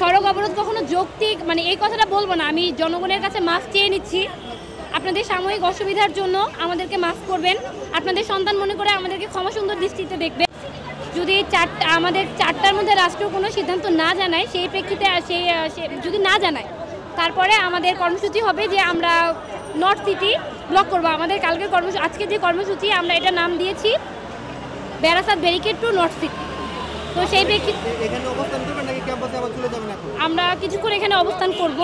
সড়ক অবরোধ কখনো যৌক্তিক মানে এই কথাটা বলবো না। আমি জনগণের কাছে মাফ চেয়ে নিচ্ছি। আপনাদের সাময়িক অসুবিধার জন্য আমাদেরকে মাফ করবেন। আপনাদের সন্তান মনে করে আমাদেরকে ক্ষমা সুন্দর দৃষ্টিতে দেখবেন। যদি আমাদের 4টার মধ্যে রাষ্ট্র কোনো সিদ্ধান্ত না জানায়, সেই প্রেক্ষিতে যদি না জানায়, তারপরে আমাদের কর্মসূচি হবে যে আমরা নর্থ সিটি ব্লক করবো। আমাদের কালকের আজকে যে কর্মসূচি আমরা এটা নাম দিয়েছি ব্যারাসাত ব্যারিকেড টু নর্থ সিটি। তো সেই প্রেক্ষিতে আমরা কিছুক্ষণ এখানে অবস্থান করব,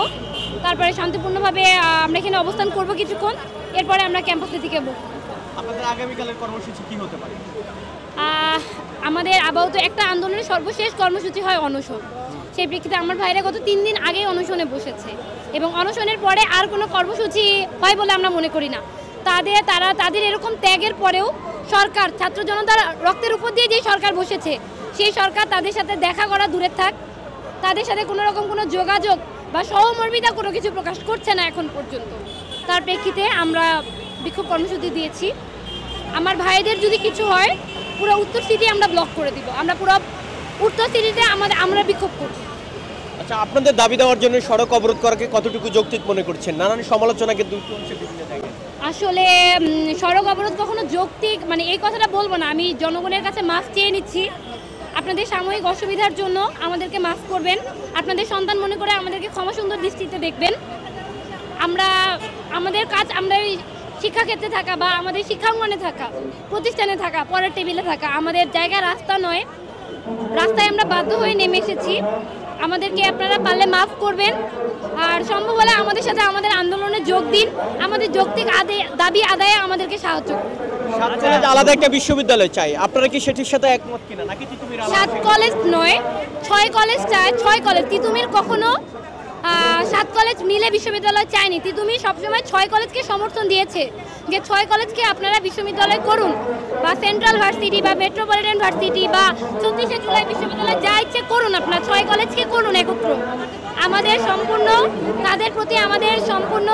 তারপরে শান্তিপূর্ণভাবে আমরা এখানে অবস্থান করব কিছুক্ষণ, এরপরে আমরা ক্যাম্পাসের দিকে বলব। আপনাদের আগামীকালের কর্মসূচি কি হতে পারে? আমাদের আপাতত একটা আন্দোলনের সর্বশেষ কর্মসূচি হয় অনশন। সেই প্রেক্ষিতে আমার ভাইরা গত 3 দিন আগেই অনশনে বসেছে এবং অনশনের পরে আর কোনো কর্মসূচি হয় বলে আমরা মনে করি না। তাদের এরকম ত্যাগের পরেও সরকার, ছাত্র জনতার রক্তের উপর দিয়ে যে সরকার বসেছে, সেই সরকার তাদের সাথে দেখা করা দূরে থাক, তাদের সাথে কোনো রকম কোনো যোগাযোগ বা সহমর্মিতা কোনো কিছু প্রকাশ করছে না এখন পর্যন্ত। তার প্রেক্ষিতে আমরা বিক্ষোভ কর্মসূচি দিয়েছি। আমার ভাইদের যদি কিছু হয় পুরো উত্তর সিটি আমরা ব্লক করে দিব। আমরা পুরো উত্তর সিটিতে আমরা বিক্ষোভ করব। আচ্ছা, আপনাদের দাবি দেওয়ার জন্য সড়ক অবরোধ করাকে কতটুকু যৌক্তিক মনে করছেন? নানান সমালোচনা কিন্তু বিভিন্ন জায়গায়। আসলে সড়ক অবরোধ কখনো যৌক্তিক মানে এই কথাটা বলবো না। আমি জনগণের কাছে মাফ চেয়ে নিচ্ছি। আপনাদের সাময়িক অসুবিধার জন্য আমাদেরকে মাফ করবেন। আপনাদের সন্তান মনে করে আমাদেরকে ক্ষমা সুন্দর দৃষ্টিতে দেখবেন। আমাদের কাজ আমরা শিক্ষাক্ষেত্রে থাকা বা আমাদের শিক্ষাঙ্গনে থাকা, প্রতিষ্ঠানে থাকা, পরের টেবিলে থাকা, আমাদের জায়গা রাস্তা নয়। রাস্তায় আমরা বাধ্য হয়ে নেমে এসেছি। আমাদেরকে আপনারা পারলে মাফ করবেন, আর সম্ভব হলে আমাদের সাথে আমাদের আন্দোলনে যোগ দিন। আমাদের যৌক্তিক দাবি আদায়ে আমাদেরকে সাহায্য করুন। আলাদা একটা বিশ্ববিদ্যালয় চাই, আপনারা কি সেটির সাথে একমত কিনা? নাকি তিতুমির 7 কলেজ নয় 6 কলেজ চাই। 6 কলেজ। তিতুমির কখনো 7 কলেজ মিলে বিশ্ববিদ্যালয় চায়নি। তিতুমির সবসময় 6 কলেজকে সমর্থন দিয়েছে যে 6 কলেজকে আপনারা বিশ্ববিদ্যালয় করুন, বা সেন্ট্রাল ভার্সিটি বা মেট্রোপলিটন ভার্সিটি বা 34শে জুলাই বিশ্ববিদ্যালয় যা ইচ্ছে করুন, আপনারা 6 কলেজকে করুন একত্র। আমাদের সম্পূর্ণ তাদের প্রতি আমাদের সম্পূর্ণ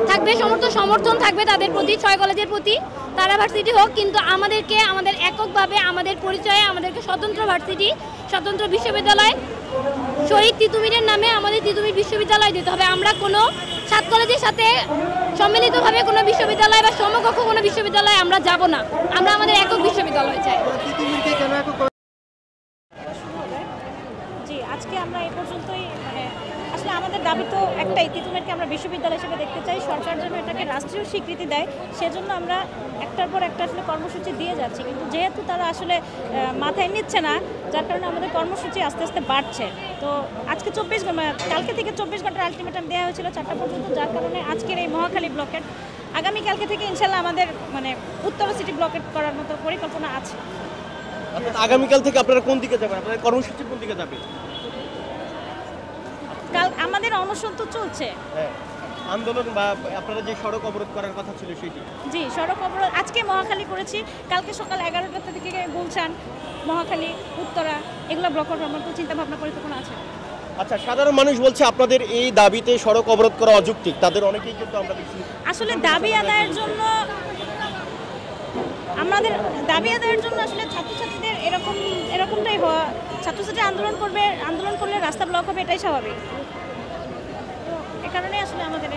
থাকবে, সমর্থন থাকবে তাদের প্রতি, 6 কলেজের প্রতি। তারা ভার্সিটি হোক, কিন্তু আমাদের এককভাবে আমাদের পরিচয়ে আমাদেরকে স্বতন্ত্র ভার্সিটি, স্বতন্ত্র বিশ্ববিদ্যালয় শহীদ তিতুমিরের নামে আমাদের তিতুমির বিশ্ববিদ্যালয় দিতে হবে। আমরা কোনো 7 কলেজের সাথে সম্মিলিতভাবে কোনো বিশ্ববিদ্যালয় বা সমকক্ষ কোনো বিশ্ববিদ্যালয় আমরা যাব না। আমরা আমাদের একক বিশ্ববিদ্যালয় চাই। জি, আজকে আমরা এই পর্যন্তই। আসলে আমাদের দাবি তো একটাই, তিতুমিরকে আমরা বিশ্ববিদ্যালয় হিসেবে দেখতে চাই। সরকার যেন এটাকে রাষ্ট্রীয় স্বীকৃতি দেয়, সেজন্য আমরা একটার পর একটা আসলে কর্মসূচি দিয়ে যাচ্ছি। কিন্তু যেহেতু তারা আসলে মাথায় নিচ্ছে না, যার কারণে আমাদের কর্মসূচি আস্তে আস্তে বাড়ছে। তো আজকে কালকে থেকে 24 ঘন্টার আলটিমেটাম দেওয়া হয়েছিল 4টা পর্যন্ত, যার কারণে আজকের এই মহাখালী ব্লকেট। আগামীকালকে থেকে ইনশাল্লাহ আমাদের উত্তর সিটি ব্লকেট করার মতো পরিকল্পনা আছে। আগামীকাল থেকে আপনারা কোন দিকে যাবেন? আপনাদের কর্মসূচি কোন দিকে যাবে? আমাদের অনশন তো চলছে, আন্দোলন বা আপনারা যে সড়ক অবরোধ করার কথা ছিল সেটি। জি, সড়ক অবরোধ আজকে মহাখালী করেছি। কালকে সকাল 11টা থেকে গুলশান, মহাখালী, উত্তরা এগুলো ব্লক করার মতো চিন্তা ভাবনা পরিকল্পনা আছে। আচ্ছা, সাধারণ মানুষ বলছে আপনাদের এই দাবিতে সড়ক অবরোধ করা অযৌক্তিক। তাদের অনেকেই কিন্তু আমরা দেখছি আসলে দাবি আদায়ের জন্য আসলে ছাত্রছাত্রীদের এরকমটাই হওয়া। ছাত্রছাত্রী আন্দোলন করলে রাস্তা ব্লক হবে, এটাই স্বাভাবিক। তো এ কারণে আসলে আমাদের